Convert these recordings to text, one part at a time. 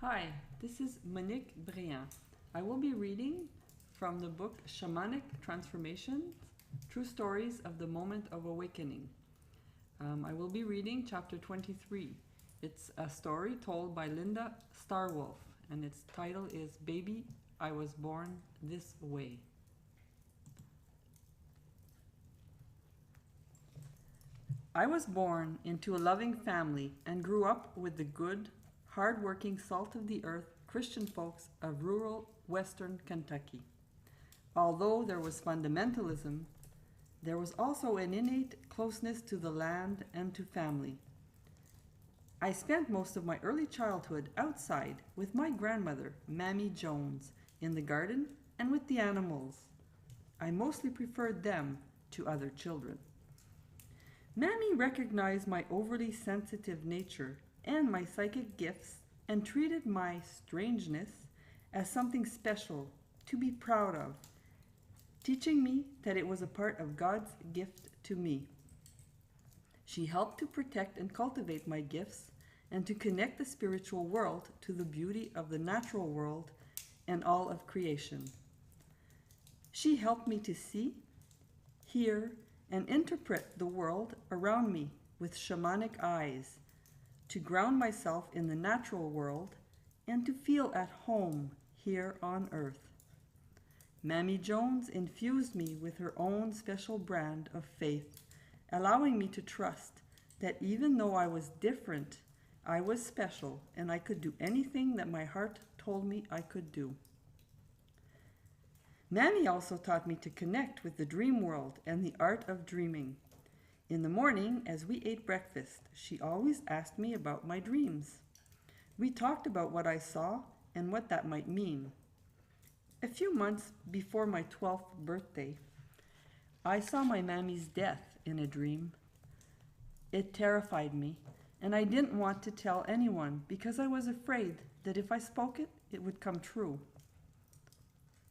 Hi, this is Monique Raconte. I will be reading from the book Shamanic Transformations, True Stories of the Moment of Awakening. I will be reading chapter 23. It's a story told by Linda Starwolf, and its title is Baby I Was Born This Way. I was born into a loving family and grew up with the good, hard-working, salt-of-the-earth Christian folks of rural western Kentucky. Although there was fundamentalism, there was also an innate closeness to the land and to family. I spent most of my early childhood outside with my grandmother, Mammy Jones, in the garden and with the animals. I mostly preferred them to other children. Mammy recognized my overly sensitive nature and my psychic gifts and treated my strangeness as something special to be proud of, teaching me that it was a part of God's gift to me. She helped to protect and cultivate my gifts and to connect the spiritual world to the beauty of the natural world and all of creation. She helped me to see, hear, and interpret the world around me with shamanic eyes, to ground myself in the natural world and to feel at home here on earth. Mammy Jones infused me with her own special brand of faith, allowing me to trust that even though I was different, I was special and I could do anything that my heart told me I could do. Mammy also taught me to connect with the dream world and the art of dreaming. In the morning, as we ate breakfast, she always asked me about my dreams. We talked about what I saw and what that might mean. A few months before my 12th birthday, I saw my mammy's death in a dream. It terrified me, and I didn't want to tell anyone because I was afraid that if I spoke it, it would come true.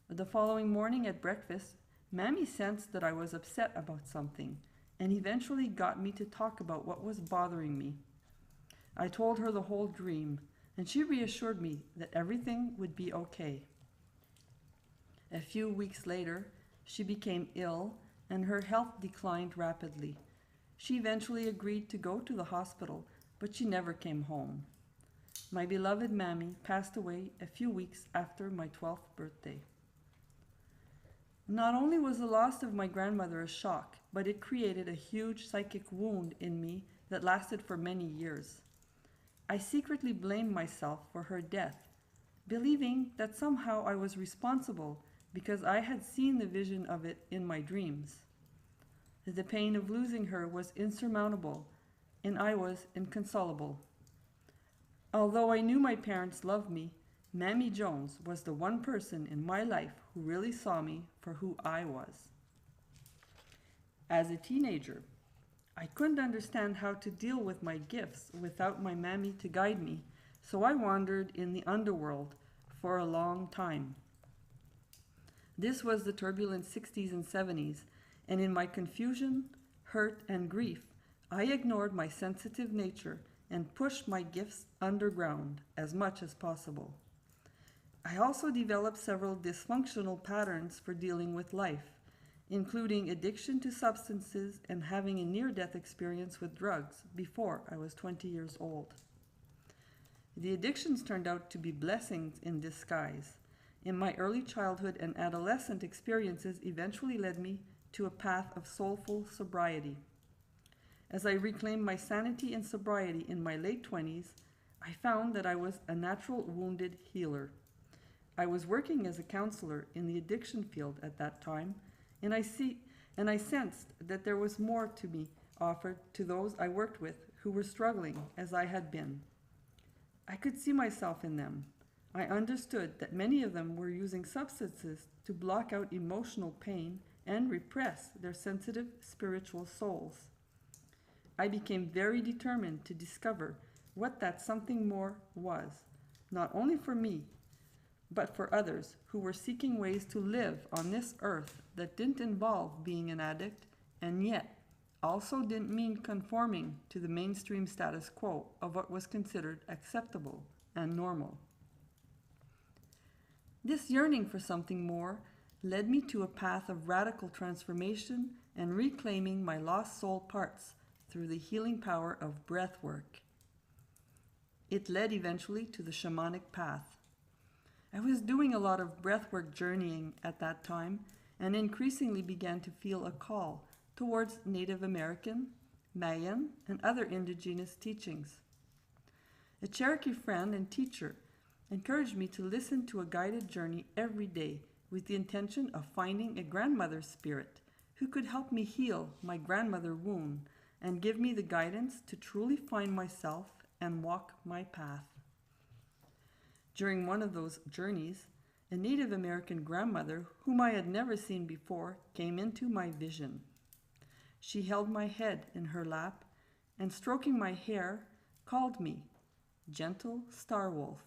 The following morning at breakfast, Mammy sensed that I was upset about something and eventually got me to talk about what was bothering me. I told her the whole dream, and she reassured me that everything would be okay. A few weeks later, she became ill and her health declined rapidly. She eventually agreed to go to the hospital, but she never came home. My beloved Mammy passed away a few weeks after my 12th birthday. Not only was the loss of my grandmother a shock, but it created a huge psychic wound in me that lasted for many years. I secretly blamed myself for her death, believing that somehow I was responsible because I had seen the vision of it in my dreams. The pain of losing her was insurmountable, and I was inconsolable. Although I knew my parents loved me, Mammy Jones was the one person in my life who really saw me for who I was. As a teenager, I couldn't understand how to deal with my gifts without my Mammy to guide me, so I wandered in the underworld for a long time. This was the turbulent 60s and 70s, and in my confusion, hurt, and grief, I ignored my sensitive nature and pushed my gifts underground as much as possible. I also developed several dysfunctional patterns for dealing with life, including addiction to substances and having a near-death experience with drugs before I was 20 years old. The addictions turned out to be blessings in disguise. In my early childhood and adolescent experiences eventually led me to a path of soulful sobriety. As I reclaimed my sanity and sobriety in my late 20s, I found that I was a natural wounded healer. I was working as a counselor in the addiction field at that time, and I sensed that there was more to be offered to those I worked with who were struggling as I had been. I could see myself in them. I understood that many of them were using substances to block out emotional pain and repress their sensitive spiritual souls. I became very determined to discover what that something more was, not only for me, but for others who were seeking ways to live on this earth that didn't involve being an addict and yet also didn't mean conforming to the mainstream status quo of what was considered acceptable and normal. This yearning for something more led me to a path of radical transformation and reclaiming my lost soul parts through the healing power of breath work. It led eventually to the shamanic path. I was doing a lot of breathwork journeying at that time and increasingly began to feel a call towards Native American, Mayan, and other indigenous teachings. A Cherokee friend and teacher encouraged me to listen to a guided journey every day with the intention of finding a grandmother spirit who could help me heal my grandmother wound and give me the guidance to truly find myself and walk my path. During one of those journeys, a Native American grandmother whom I had never seen before came into my vision. She held my head in her lap and, stroking my hair, called me, "Gentle Star Wolf."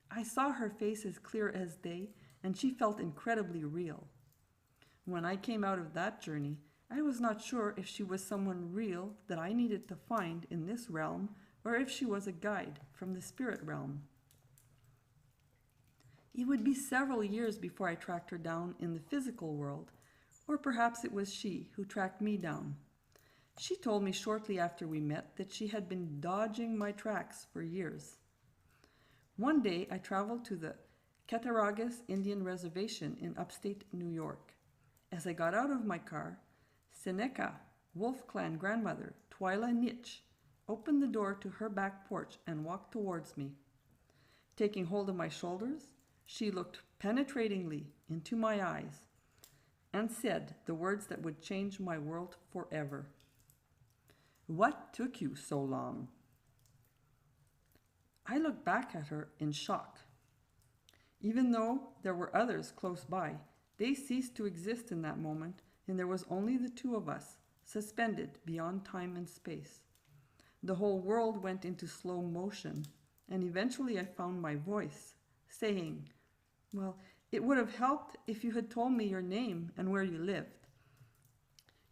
I saw her face as clear as day, and she felt incredibly real. When I came out of that journey, I was not sure if she was someone real that I needed to find in this realm or if she was a guide from the spirit realm. It would be several years before I tracked her down in the physical world, or perhaps it was she who tracked me down. She told me shortly after we met that she had been dodging my tracks for years. One day I traveled to the Cattaraugus Indian Reservation in upstate New York. As I got out of my car, Seneca, Wolf Clan grandmother Twyla Nitch, opened the door to her back porch and walked towards me. Taking hold of my shoulders, she looked penetratingly into my eyes and said the words that would change my world forever. "What took you so long?" I looked back at her in shock. Even though there were others close by, they ceased to exist in that moment, and there was only the two of us, suspended beyond time and space. The whole world went into slow motion, and eventually I found my voice, saying, "Well, it would have helped if you had told me your name and where you lived."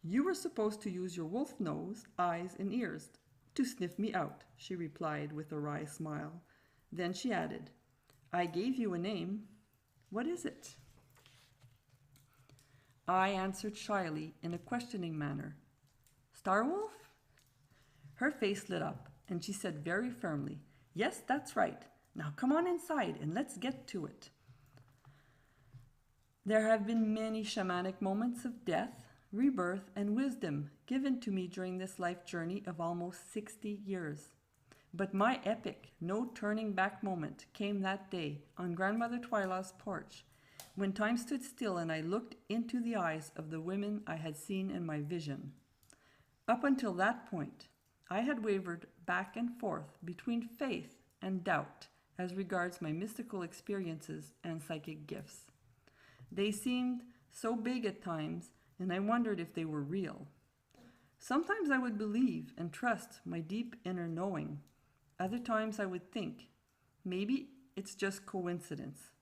"You were supposed to use your wolf nose, eyes, and ears to sniff me out," she replied with a wry smile. Then she added, "I gave you a name. What is it?" I answered shyly in a questioning manner, "Starwolf?" Her face lit up, and she said very firmly, "Yes, that's right. Now come on inside and let's get to it." There have been many shamanic moments of death, rebirth, and wisdom given to me during this life journey of almost 60 years. But my epic, no turning back moment came that day on Grandmother Twyla's porch, when time stood still and I looked into the eyes of the women I had seen in my vision. Up until that point, I had wavered back and forth between faith and doubt as regards my mystical experiences and psychic gifts. They seemed so big at times, and I wondered if they were real. Sometimes I would believe and trust my deep inner knowing. Other times I would think, maybe it's just coincidence.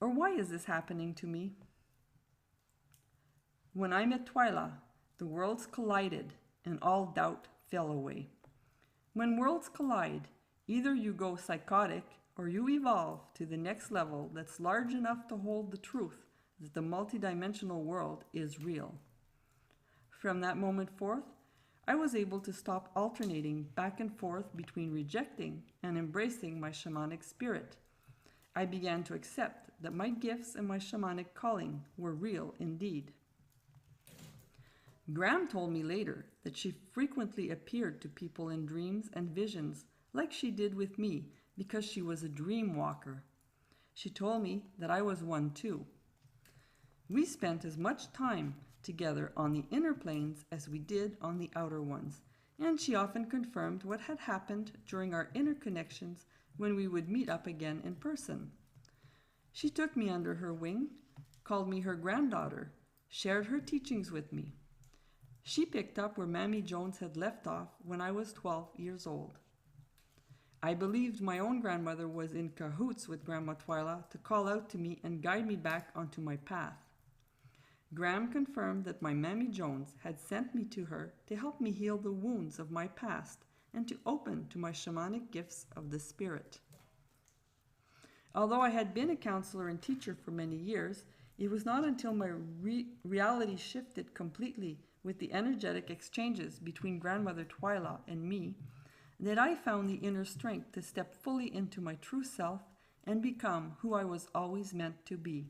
Or why is this happening to me? When I met Twyla, the worlds collided and all doubt fell away. When worlds collide, either you go psychotic or you evolve to the next level that's large enough to hold the truth that the multidimensional world is real. From that moment forth, I was able to stop alternating back and forth between rejecting and embracing my shamanic spirit. I began to accept that my gifts and my shamanic calling were real indeed. Graham told me later that she frequently appeared to people in dreams and visions like she did with me because she was a dream walker. She told me that I was one too. We spent as much time together on the inner planes as we did on the outer ones, and she often confirmed what had happened during our inner connections when we would meet up again in person. She took me under her wing, called me her granddaughter, shared her teachings with me. She picked up where Mammy Jones had left off when I was 12 years old. I believed my own grandmother was in cahoots with Grandma Twyla to call out to me and guide me back onto my path. Graham confirmed that my Mammy Jones had sent me to her to help me heal the wounds of my past and to open to my shamanic gifts of the spirit. Although I had been a counselor and teacher for many years, it was not until my reality shifted completely with the energetic exchanges between Grandmother Twyla and me that I found the inner strength to step fully into my true self and become who I was always meant to be.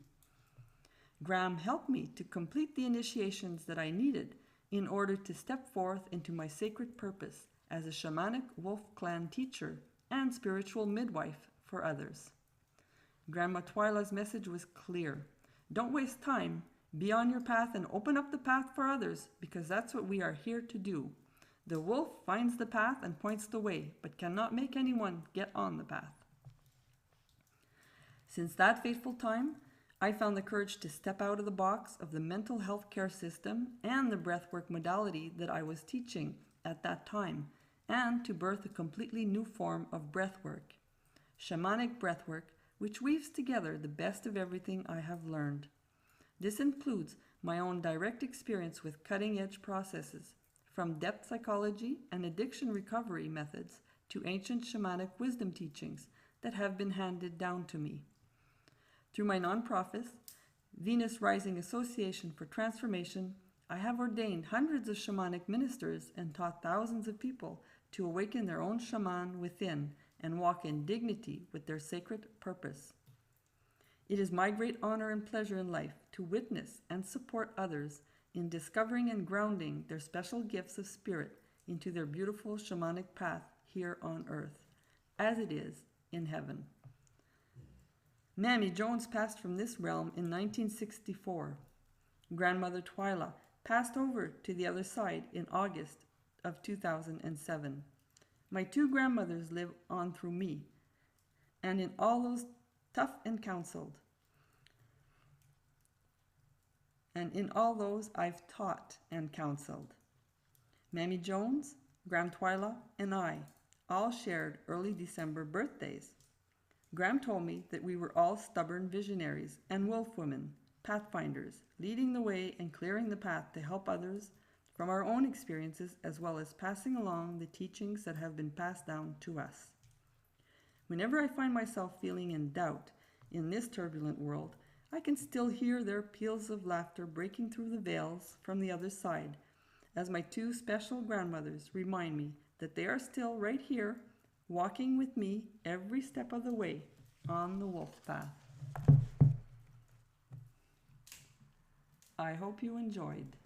Gram helped me to complete the initiations that I needed in order to step forth into my sacred purpose as a shamanic wolf clan teacher and spiritual midwife for others. Grandma Twyla's message was clear. Don't waste time. Be on your path and open up the path for others, because that's what we are here to do. The wolf finds the path and points the way, but cannot make anyone get on the path. Since that fateful time, I found the courage to step out of the box of the mental health care system and the breathwork modality that I was teaching at that time, and to birth a completely new form of breathwork. Shamanic breathwork, which weaves together the best of everything I have learned. This includes my own direct experience with cutting-edge processes, from depth psychology and addiction recovery methods to ancient shamanic wisdom teachings that have been handed down to me. Through my nonprofit, Venus Rising Association for Transformation, I have ordained hundreds of shamanic ministers and taught thousands of people to awaken their own shaman within and walk in dignity with their sacred purpose. It is my great honor and pleasure in life to witness and support others in discovering and grounding their special gifts of spirit into their beautiful shamanic path here on earth, as it is in heaven. Mammy Jones passed from this realm in 1964. Grandmother Twyla passed over to the other side in August of 2007. My two grandmothers live on through me, and in all those tough and counseled. And in all those I've taught and counseled. Mammy Jones, Gram Twyla, and I all shared early December birthdays. Gram told me that we were all stubborn visionaries and wolf women, pathfinders, leading the way and clearing the path to help others from our own experiences, as well as passing along the teachings that have been passed down to us. Whenever I find myself feeling in doubt in this turbulent world, I can still hear their peals of laughter breaking through the veils from the other side, as my two special grandmothers remind me that they are still right here, walking with me every step of the way on the wolf path. I hope you enjoyed.